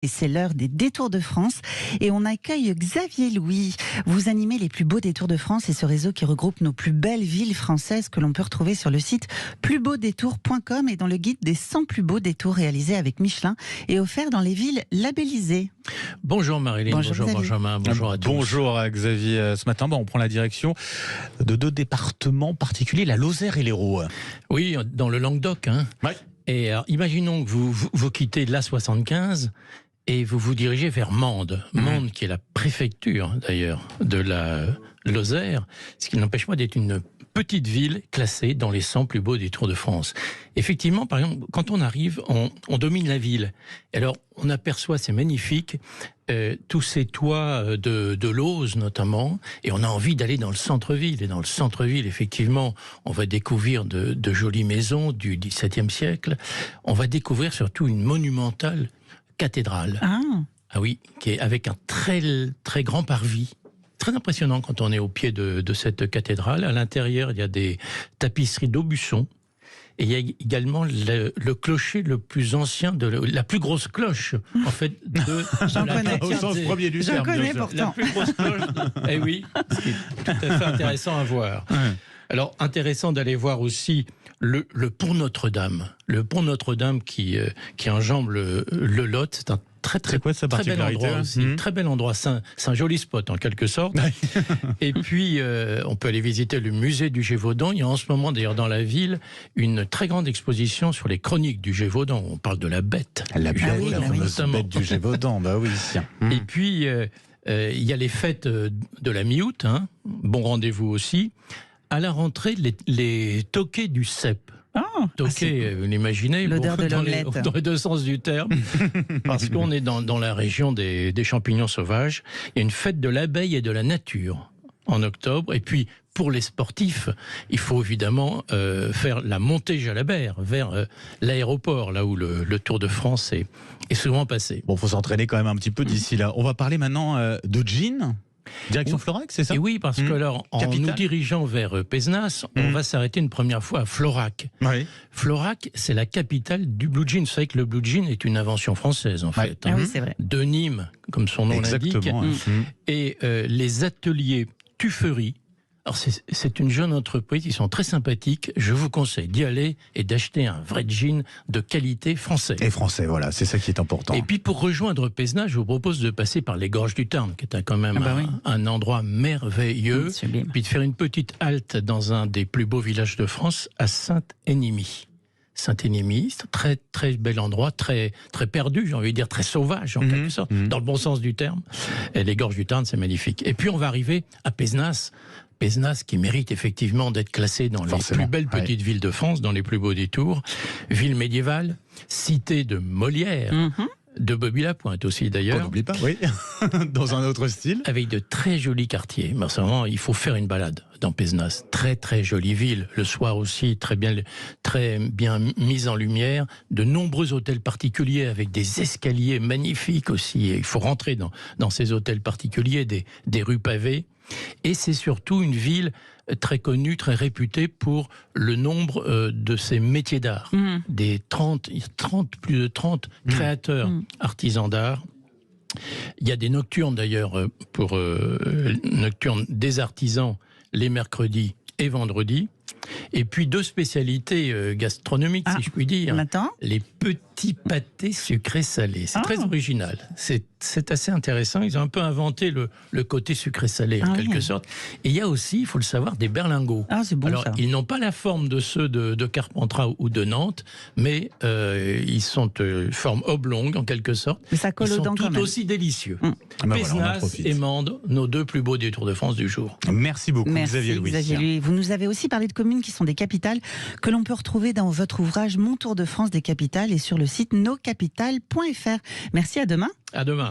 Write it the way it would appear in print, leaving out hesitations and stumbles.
Et c'est l'heure des détours de France et on accueille Xavier Louis. Vous animez les plus beaux détours de France et ce réseau qui regroupe nos plus belles villes françaises que l'on peut retrouver sur le site plusbeaudétours.com et dans le guide des 100 plus beaux détours réalisés avec Michelin et offerts dans les villes labellisées. Bonjour Marilyn, bonjour Benjamin, bonjour à tous. Bonjour Xavier. Ce matin, on prend la direction de deux départements particuliers, la Lozère et l'Hérault. Oui, dans le Languedoc. Ouais. Et alors, imaginons que vous quittez l'A75 et vous vous dirigez vers Mende. Mende qui est la préfecture d'ailleurs de la Lozère, ce qui n'empêche pas d'être une petite ville classée dans les 100 plus beaux détours de France. Effectivement, par exemple, quand on arrive, on domine la ville. Alors, on aperçoit, c'est magnifique, tous ces toits de Lose notamment, et on a envie d'aller dans le centre-ville. Et dans le centre-ville, effectivement, on va découvrir de jolies maisons du XVIIe siècle. On va découvrir surtout une monumentale cathédrale. Ah oui, qui est avec un très, très grand parvis. Très impressionnant quand on est au pied de cette cathédrale. À l'intérieur, il y a des tapisseries d'Aubusson. Et il y a également le clocher le plus ancien, la plus grosse cloche, en fait, J'en connais. Au sens premier du terme. J'en connais bien sûr. pourtant. la plus grosse cloche. Eh oui, ce qui est tout à fait intéressant à voir. Alors, intéressant d'aller voir aussi le pont Notre-Dame. Le pont Notre-Dame qui enjambe le Lot, c'est un très quoi sa très bel particularité, endroit aussi. Très bel endroit, c'est un joli spot en quelque sorte. Et puis on peut aller visiter le musée du Gévaudan. Il y a en ce moment d'ailleurs dans la ville une très grande exposition sur les chroniques du Gévaudan. On parle de la bête. La bête, oui, la fameuse notamment. bête du Gévaudan, bah oui. Et puis il y a les fêtes de la mi-août, bon rendez-vous aussi. À la rentrée, les toquets du cep. Toquet, vous l'imaginez, l'odeur de dans l'omelette. les deux sens du terme, parce qu'on est dans la région des champignons sauvages. Il y a une fête de l'abeille et de la nature en octobre. Et puis, pour les sportifs, il faut évidemment faire la montée Jalabert vers l'aéroport, là où le Tour de France est souvent passé. Bon, faut s'entraîner quand même un petit peu d'ici là. On va parler maintenant de jean. Direction Florac, c'est ça? Et oui, parce que alors, en Capitale. nous dirigeant vers Pézenas, on va s'arrêter une première fois à Florac. Oui. Florac, c'est la capitale du blue jean. Vous savez que le blue jean est une invention française, en fait. Ah oui, c'est vrai. De Nîmes, comme son nom l'indique. Exactement. Et les ateliers Tufferie. Alors c'est une jeune entreprise, ils sont très sympathiques. Je vous conseille d'y aller et d'acheter un vrai jean de qualité français. Et français, voilà, c'est ça qui est important. Et puis pour rejoindre Pézenas, je vous propose de passer par les Gorges du Tarn, qui est quand même un endroit merveilleux. Sublime. Puis de faire une petite halte dans un des plus beaux villages de France, à Saint-Énimie. Saint-Énimie, c'est un très très bel endroit, très très perdu, j'ai envie de dire très sauvage en quelque sorte, dans le bon sens du terme. Et les Gorges du Tarn, c'est magnifique. Et puis on va arriver à Pézenas. Pézenas qui mérite effectivement d'être classé dans les plus belles petites villes de France, dans les plus beaux détours. Ville médiévale, cité de Molière, de Bobby Lapointe aussi On d'ailleurs. n'oublie pas, oui. Dans un autre style. Avec de très jolis quartiers. Mais vraiment, il faut faire une balade dans Pézenas. Très très jolie ville. Le soir aussi, très bien mise en lumière. De nombreux hôtels particuliers avec des escaliers magnifiques aussi. Et il faut rentrer dans ces hôtels particuliers, des rues pavées. Et c'est surtout une ville très connue, très réputée pour le nombre de ses métiers d'art. Plus de 30 créateurs, artisans d'art. Il y a des nocturnes d'ailleurs, nocturnes des artisans les mercredis et vendredis. Et puis deux spécialités gastronomiques, si je puis dire. Maintenant, Les petits pâtés sucrés salés. C'est très original. C'est assez intéressant. Ils ont un peu inventé le côté sucré-salé, en quelque sorte. Et il y a aussi, il faut le savoir, des berlingots. c'est bon. Alors, Ça. ils n'ont pas la forme de ceux de Carpentras ou de Nantes, mais ils sont forme oblongue, en quelque sorte. Mais ça colle ils aux sont dents quand tout même. aussi délicieux. Voilà, Pézenas et Mende, nos deux plus beaux détours de France du jour. Merci beaucoup, Merci Xavier Louis. Xavier Louis. Vous nous avez aussi parlé de communes qui sont des capitales que l'on peut retrouver dans votre ouvrage Mon Tour de France des capitales et sur le site noscapitales.fr. Merci, à demain. À demain.